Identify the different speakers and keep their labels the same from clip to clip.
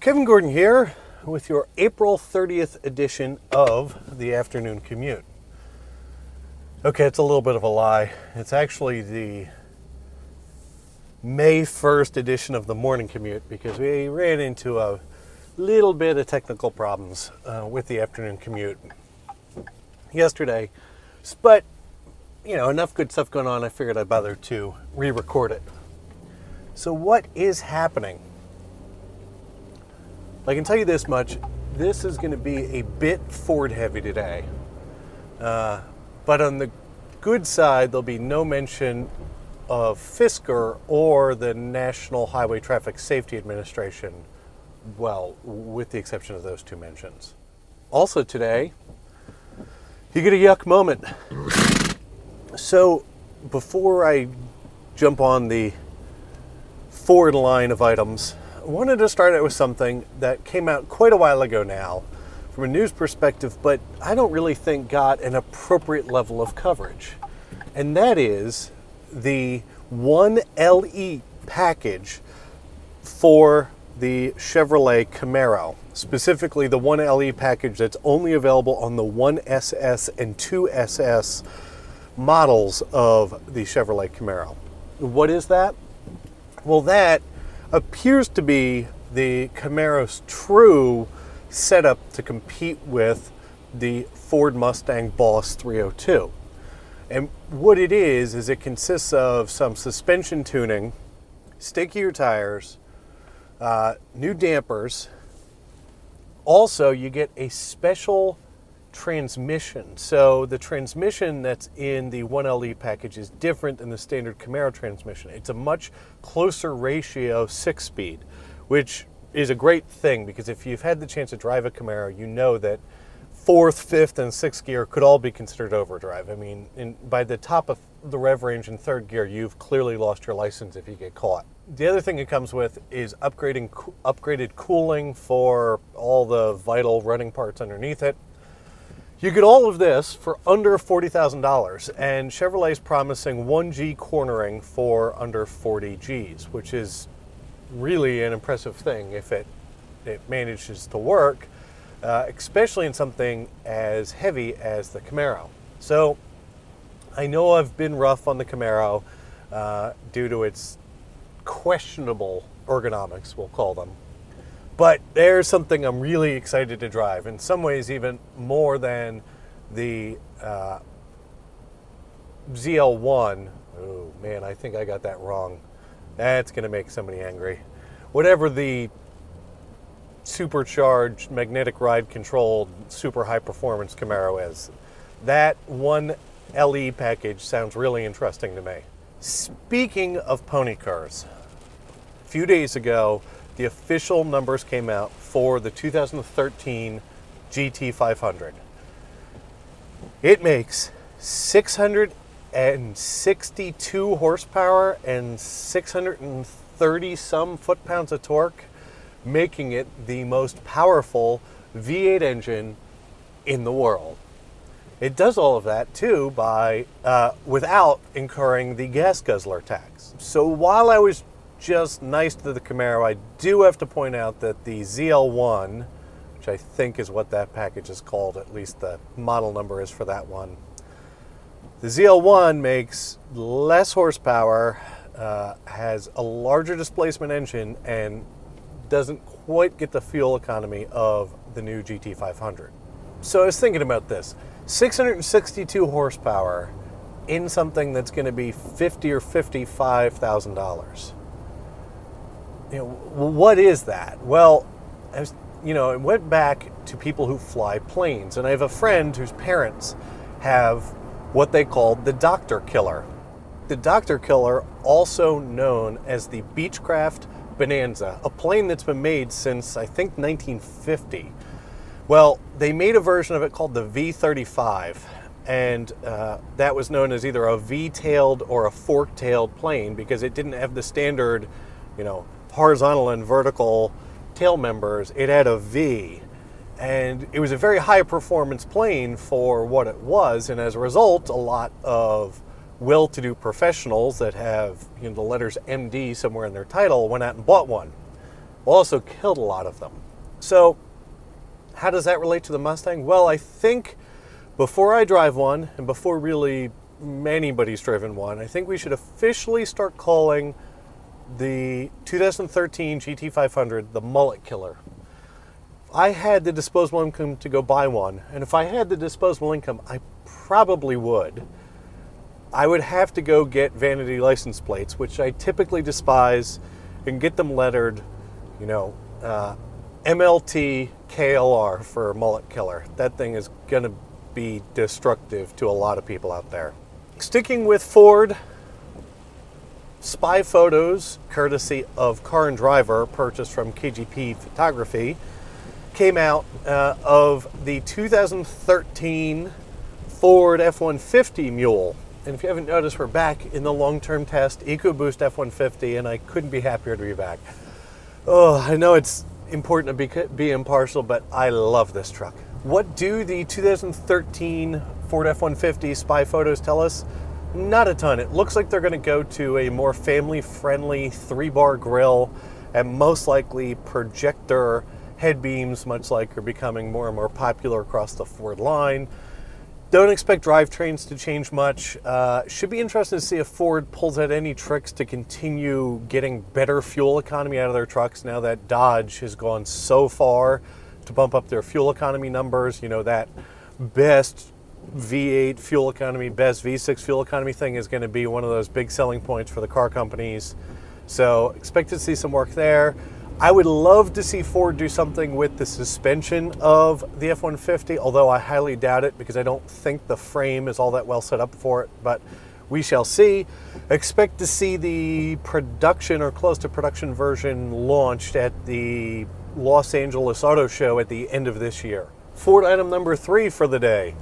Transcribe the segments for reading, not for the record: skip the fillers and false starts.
Speaker 1: Kevin Gordon here with your April 30th edition of the Afternoon Commute. Okay, it's a little bit of a lie. It's actually the May 1st edition of the Morning Commute because we ran into a little bit of technical problems with the Afternoon Commute yesterday. But, you know, enough good stuff going on, I figured I'd bother to re-record it. So what is happening? I can tell you this much, this is going to be a bit Ford heavy today. But on the good side, there'll be no mention of Fisker or the National Highway Traffic Safety Administration, well, with the exception of those two mentions. Also today, you get a yuck moment. So before I jump on the Ford line of items, I wanted to start out with something that came out quite a while ago now from a news perspective, but I don't really think got an appropriate level of coverage. And that is the 1LE package for the Chevrolet Camaro, specifically the 1LE package that's only available on the 1SS and 2SS models of the Chevrolet Camaro. What is that? Well, that appears to be the Camaro's true setup to compete with the Ford Mustang Boss 302. And what it is it consists of some suspension tuning, stickier tires, new dampers. Also, you get a special transmission. So the transmission that's in the 1LE package is different than the standard Camaro transmission. It's a much closer ratio 6-speed, which is a great thing because if you've had the chance to drive a Camaro, you know that 4th, 5th, and 6th gear could all be considered overdrive. I mean, by the top of the rev range in 3rd gear, you've clearly lost your license if you get caught. The other thing it comes with is upgraded cooling for all the vital running parts underneath it. You get all of this for under $40,000, and Chevrolet's promising 1G cornering for under 40 Gs, which is really an impressive thing if it manages to work, especially in something as heavy as the Camaro. So I know I've been rough on the Camaro due to its questionable ergonomics, we'll call them. But there's something I'm really excited to drive, in some ways even more than the ZL1. Oh man, I think I got that wrong. That's going to make somebody angry. Whatever the supercharged, magnetic ride controlled, super high performance Camaro is, that 1LE package sounds really interesting to me. Speaking of pony cars, a few days ago, the official numbers came out for the 2013 GT500. It makes 662 horsepower and 630 some foot-pounds of torque, making it the most powerful V8 engine in the world. It does all of that too by without incurring the gas guzzler tax. So while I was just nice to the Camaro, I do have to point out that the ZL1, which I think is what that package is called, at least the model number is for that one. The ZL1 makes less horsepower, has a larger displacement engine, and doesn't quite get the fuel economy of the new GT500. So I was thinking about this. 662 horsepower in something that's going to be $50,000 or $55,000. You know, what is that? Well, I went back to people who fly planes, and I have a friend whose parents have what they called the Doctor Killer. The Doctor Killer, also known as the Beechcraft Bonanza, a plane that's been made since, I think, 1950. Well, they made a version of it called the V-35, and that was known as either a V-tailed or a fork-tailed plane because it didn't have the standard, horizontal and vertical tail members. It had a V, and it was a very high performance plane for what it was, and as a result, a lot of well-to-do professionals that have the letters MD somewhere in their title went out and bought one. also killed a lot of them. So how does that relate to the Mustang? Well, I think before I drive one, and before really anybody's driven one, I think we should officially start calling the 2013 GT500 the mullet killer. If I had the disposable income to go buy one, and if I had the disposable income, I probably would. I would have to go get vanity license plates, which I typically despise, and get them lettered, you know, MLT KLR for mullet killer. That thing is going to be destructive to a lot of people out there. Sticking with Ford, spy photos, courtesy of Car and Driver, purchased from KGP Photography, came out of the 2013 Ford F-150 mule. And if you haven't noticed, we're back in the long-term test EcoBoost F-150, and I couldn't be happier to be back. Oh, I know it's important to be impartial, but I love this truck. What do the 2013 Ford F-150 spy photos tell us? Not a ton. It looks like they're going to go to a more family-friendly 3-bar grille and most likely projector head beams, much like are becoming more and more popular across the Ford line. Don't expect drivetrains to change much. Should be interesting to see if Ford pulls out any tricks to continue getting better fuel economy out of their trucks now that Dodge has gone so far to bump up their fuel economy numbers. You know, that best V8 fuel economy, best V6 fuel economy thing is going to be one of those big selling points for the car companies. So expect to see some work there. I would love to see Ford do something with the suspension of the F-150, although I highly doubt it because I don't think the frame is all that well set up for it, but we shall see. Expect to see the production or close to production version launched at the Los Angeles Auto Show at the end of this year. Ford item number 3 for the day.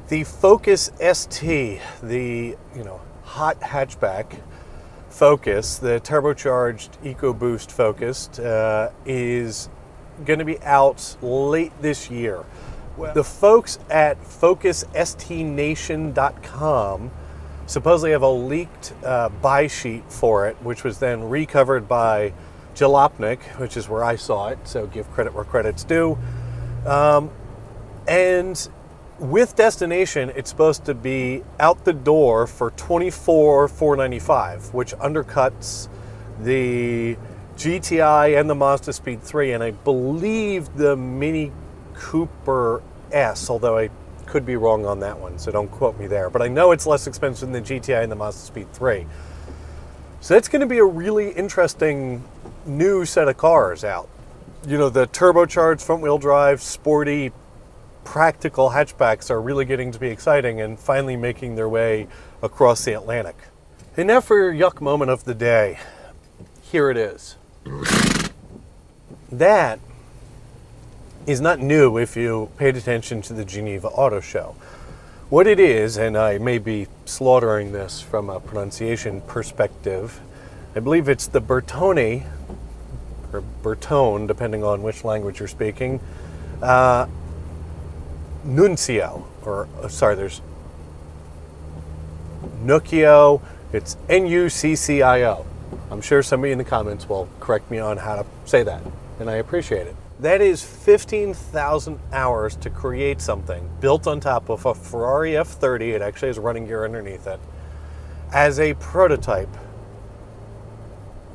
Speaker 1: The Focus ST, the hot hatchback Focus, the turbocharged EcoBoost Focus, is going to be out late this year. Well, the folks at FocusSTNation.com supposedly have a leaked buy sheet for it, which was then recovered by Jalopnik, which is where I saw it, so give credit where credit's due. And with destination, it's supposed to be out the door for $24,495, which undercuts the GTI and the Mazda Speed 3, and I believe the Mini Cooper S, although I could be wrong on that one, so don't quote me there. But I know it's less expensive than the GTI and the Mazda Speed 3. So that's going to be a really interesting new set of cars out. You know, the turbocharged front-wheel drive, sporty, practical hatchbacks are really getting to be exciting and finally making their way across the Atlantic. And now for your yuck moment of the day. Here it is. That is not new if you paid attention to the Geneva Auto Show. What it is, and I may be slaughtering this from a pronunciation perspective, I believe it's the Bertone, or Bertone, depending on which language you're speaking, Nuccio, or sorry, there's Nuccio, it's Nuccio. I'm sure somebody in the comments will correct me on how to say that, and I appreciate it. That is 15,000 hours to create something built on top of a Ferrari F30, it actually has running gear underneath it, as a prototype,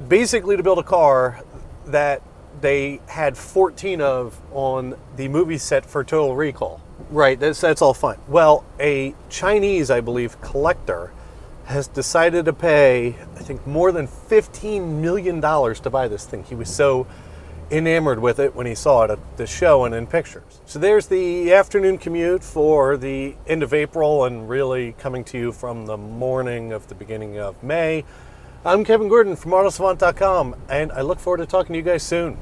Speaker 1: basically to build a car that they had 14 of on the movie set for Total Recall. Right, that's all fine. Well, a Chinese, I believe, collector has decided to pay, I think, more than $15 million to buy this thing. He was so enamored with it when he saw it at the show and in pictures. So there's the afternoon commute for the end of April and really coming to you from the morning of the beginning of May. I'm Kevin Gordon from AutoSavant.com, and I look forward to talking to you guys soon.